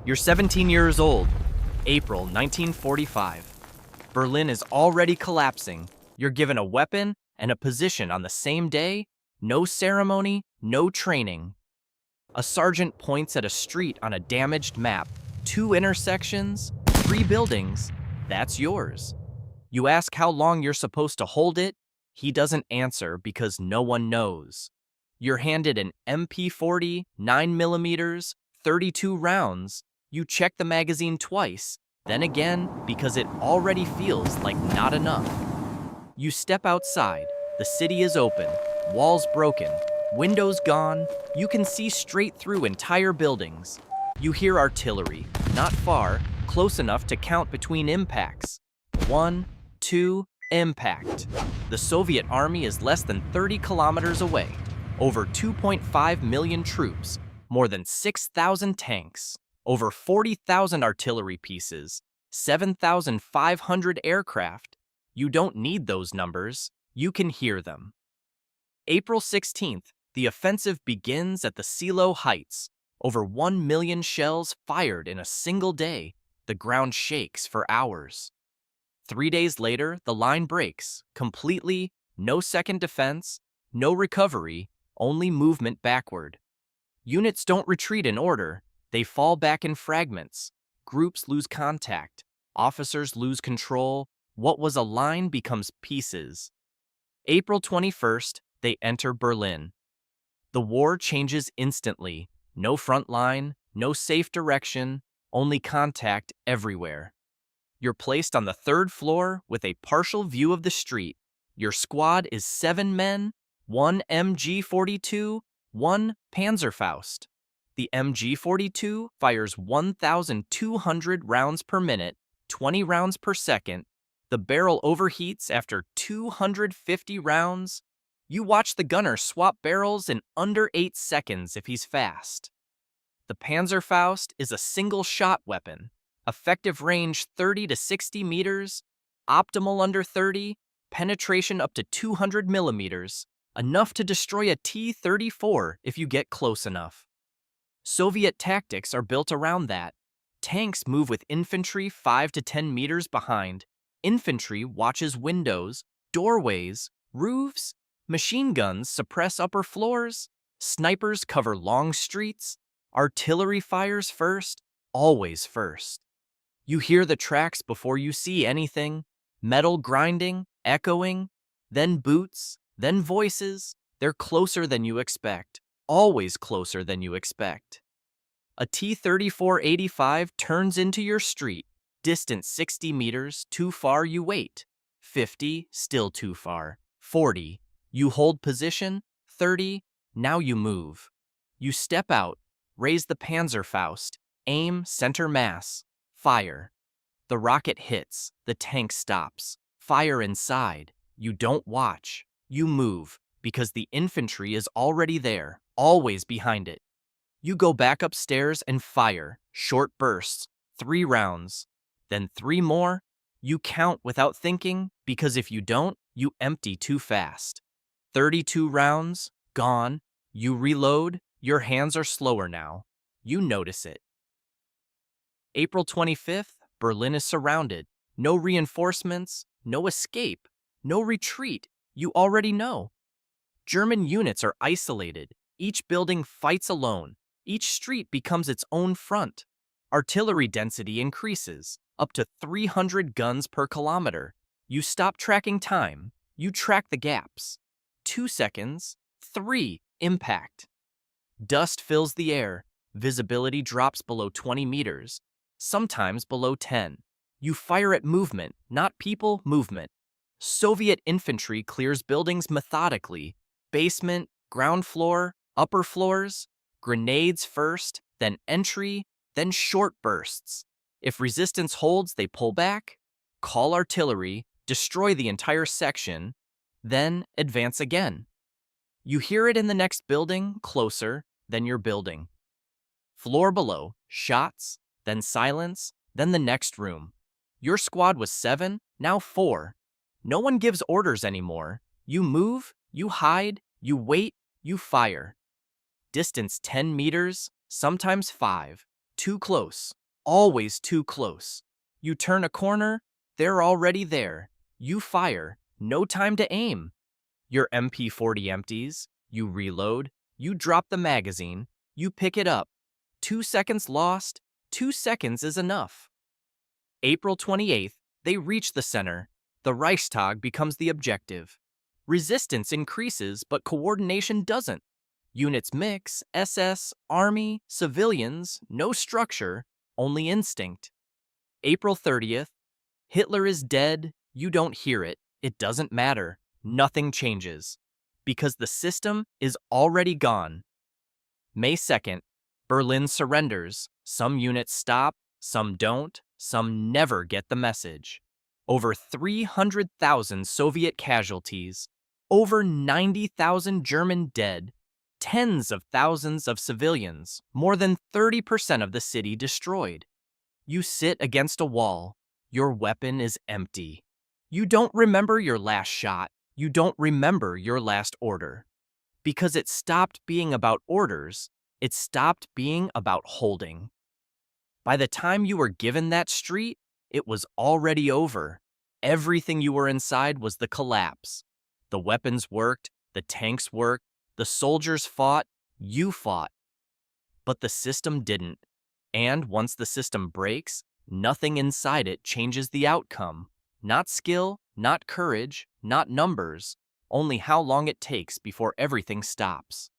You're 17 years old. April 1945. Berlin is already collapsing. You're given a weapon and a position on the same day. No ceremony, no training. A sergeant points at a street on a damaged map. 2 intersections, 3 buildings. That's yours. You ask how long you're supposed to hold it. He doesn't answer because no one knows. You're handed an MP40, 9mm, 32 rounds. You check the magazine twice, then again because it already feels like not enough. You step outside. The city is open, walls broken, windows gone. You can see straight through entire buildings. You hear artillery, not far, close enough to count between impacts. 1, 2, impact. The Soviet army is less than 30 kilometers away. Over 2.5 million troops, more than 6,000 tanks, over 40,000 artillery pieces, 7,500 aircraft. You don't need those numbers, you can hear them. April 16th, the offensive begins at the Silo Heights. Over 1 million shells fired in a single day. The ground shakes for hours. 3 days later, the line breaks, completely, no second defense, no recovery, only movement backward. Units don't retreat in order, they fall back in fragments. Groups lose contact, officers lose control. What was a line becomes pieces. April 21st, they enter Berlin. The war changes instantly. No front line, no safe direction, only contact everywhere. You're placed on the 3rd floor with a partial view of the street. Your squad is 7 men, 1 MG42, 1 Panzerfaust. The MG42 fires 1,200 rounds per minute, 20 rounds per second. The barrel overheats after 250 rounds. You watch the gunner swap barrels in under 8 seconds if he's fast. The Panzerfaust is a single-shot weapon. Effective range 30 to 60 meters, optimal under 30, penetration up to 200 millimeters, enough to destroy a T-34 if you get close enough. Soviet tactics are built around that. Tanks move with infantry 5 to 10 meters behind. Infantry watches windows, doorways, roofs. Machine guns suppress upper floors. Snipers cover long streets. Artillery fires first, always first. You hear the tracks before you see anything. Metal grinding, echoing, then boots, then voices. They're closer than you expect, always closer than you expect. A T-34-85 turns into your street. Distance 60 meters, too far you wait. 50, still too far. 40, you hold position. 30, now you move. You step out, raise the Panzerfaust, aim center mass, fire. The rocket hits, the tank stops. Fire inside. You don't watch, you move, because the infantry is already there, always behind it. You go back upstairs and fire, short bursts, 3 rounds. Then 3 more. You count without thinking, because if you don't, you empty too fast. 32 rounds, gone. You reload, your hands are slower now. You notice it. April 25th, Berlin is surrounded. No reinforcements, no escape, no retreat. You already know. German units are isolated. Each building fights alone. Each street becomes its own front. Artillery density increases, up to 300 guns per kilometer. You stop tracking time. You track the gaps. 2 seconds, 3, impact. Dust fills the air. Visibility drops below 20 meters, sometimes below 10. You fire at movement, not people, movement. Soviet infantry clears buildings methodically. Basement, ground floor, upper floors. Grenades first, then entry, then short bursts. If resistance holds, they pull back, call artillery, destroy the entire section, then advance again. You hear it in the next building, closer, then your building. Floor below, shots, then silence, then the next room. Your squad was 7, now 4. No one gives orders anymore. You move, you hide, you wait, you fire. Distance 10 meters, sometimes 5. Too close. Always too close. You turn a corner, they're already there. You fire. No time to aim. Your MP40 empties. You reload. You drop the magazine. You pick it up. 2 seconds lost. 2 seconds is enough. April 28th, they reach the center. The Reichstag becomes the objective. Resistance increases, but coordination doesn't. Units mix, SS, Army, civilians, no structure, only instinct. April 30th, Hitler is dead, you don't hear it, it doesn't matter, nothing changes. Because the system is already gone. May 2nd, Berlin surrenders. Some units stop, some don't, some never get the message. Over 300,000 Soviet casualties, over 90,000 German dead, tens of thousands of civilians, more than 30% of the city destroyed. You sit against a wall. Your weapon is empty. You don't remember your last shot. You don't remember your last order. Because it stopped being about orders, it stopped being about holding. By the time you were given that street, it was already over. Everything you were inside was the collapse. The weapons worked, the tanks worked, the soldiers fought, you fought. But the system didn't. And once the system breaks, nothing inside it changes the outcome. Not skill, not courage, not numbers, only how long it takes before everything stops.